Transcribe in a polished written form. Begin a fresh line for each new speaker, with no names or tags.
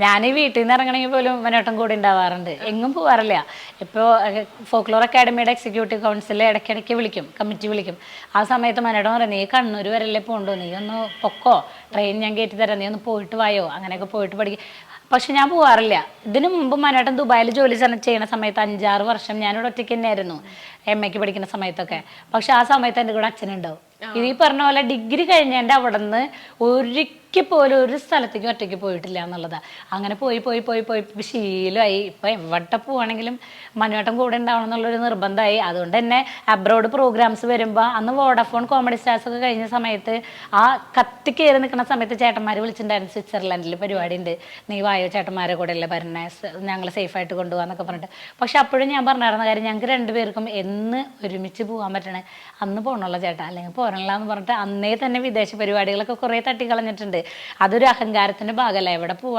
ഞാൻ ഈ വീട്ടിൽ നിന്ന് ഇറങ്ങണമെങ്കിൽ പോലും മനോട്ടം കൂടി ഉണ്ടാവാറുണ്ട്, എങ്ങും പോവാറില്ല. ഇപ്പോൾ ഫോക്ലോർ അക്കാഡമിയുടെ എക്സിക്യൂട്ടീവ് കൗൺസിൽ ഇടയ്ക്കിടയ്ക്ക് വിളിക്കും, കമ്മിറ്റി വിളിക്കും. ആ സമയത്ത് മനോട്ടം പറയും, നീ കണ്ണൂർ വരല്ലേ പോകണ്ടോ, നീ ഒന്ന് പൊക്കോ, ട്രെയിൻ ഞാൻ കയറ്റി തരാം, നീ ഒന്ന് പോയിട്ട് വായോ, അങ്ങനെയൊക്കെ പോയിട്ട് പഠിക്കും. പക്ഷെ ഞാൻ പോവാറില്ല. ഇതിനു മുമ്പ് മനോട്ടൻ ദുബായിൽ ജോലി ചെയ്യുന്ന സമയത്ത് 5-6 വർഷം ഞാനിവിടെ ഒറ്റയ്ക്ക് തന്നെയായിരുന്നു, MA പഠിക്കുന്ന സമയത്തൊക്കെ. പക്ഷെ ആ സമയത്ത് എൻ്റെ കൂടെ അച്ഛനുണ്ടാവും. ഈ പറഞ്ഞ പോലെ ഡിഗ്രി കഴിഞ്ഞതിൻ്റെ അവിടെ നിന്ന് ഒരിക്കൽ പോലും ഒരു സ്ഥലത്തേക്ക് ഒറ്റയ്ക്ക് പോയിട്ടില്ല എന്നുള്ളതാണ്. അങ്ങനെ പോയി പോയി പോയി പോയി ശീലമായി. ഇപ്പം എവിടെ പോവാണെങ്കിലും മനുവേട്ടൻ കൂടെ ഉണ്ടാവണം എന്നുള്ളൊരു നിർബന്ധമായി. അതുകൊണ്ട് തന്നെ അബ്രോഡ് പ്രോഗ്രാംസ് വരുമ്പോൾ അന്ന് വോഡഫോൺ കോമഡി സ്റ്റാർസ് ഒക്കെ കഴിഞ്ഞ സമയത്ത് ആ കത്തി കയറി നിൽക്കുന്ന സമയത്ത് ചേട്ടന്മാർ വിളിച്ചിട്ടുണ്ടായിരുന്നു, സ്വിറ്റ്സർലൻഡിൽ പരിപാടി ഉണ്ട്, നീ വായോ ചേട്ടന്മാരെ കൂടെ അല്ലേ പറഞ്ഞേ, ഞങ്ങൾ സേഫായിട്ട് കൊണ്ടുപോകാന്നൊക്കെ പറഞ്ഞിട്ട്. പക്ഷെ അപ്പോഴും ഞാൻ പറഞ്ഞിരുന്ന കാര്യം, ഞങ്ങൾക്ക് രണ്ടുപേർക്കും എന്ന് ഒരുമിച്ച് പോകാൻ പറ്റണേ അന്ന് പോകണമല്ലോ ചേട്ടാ, അല്ലെങ്കിൽ പോരണല്ല എന്ന് പറഞ്ഞിട്ട് അന്നേ തന്നെ വിദേശ പരിപാടികളൊക്കെ കുറേ തട്ടിക്കളഞ്ഞിട്ടുണ്ട്. അതൊരു അഹങ്കാരത്തിൻ്റെ ഭാഗമല്ല. എവിടെ പോവാൻ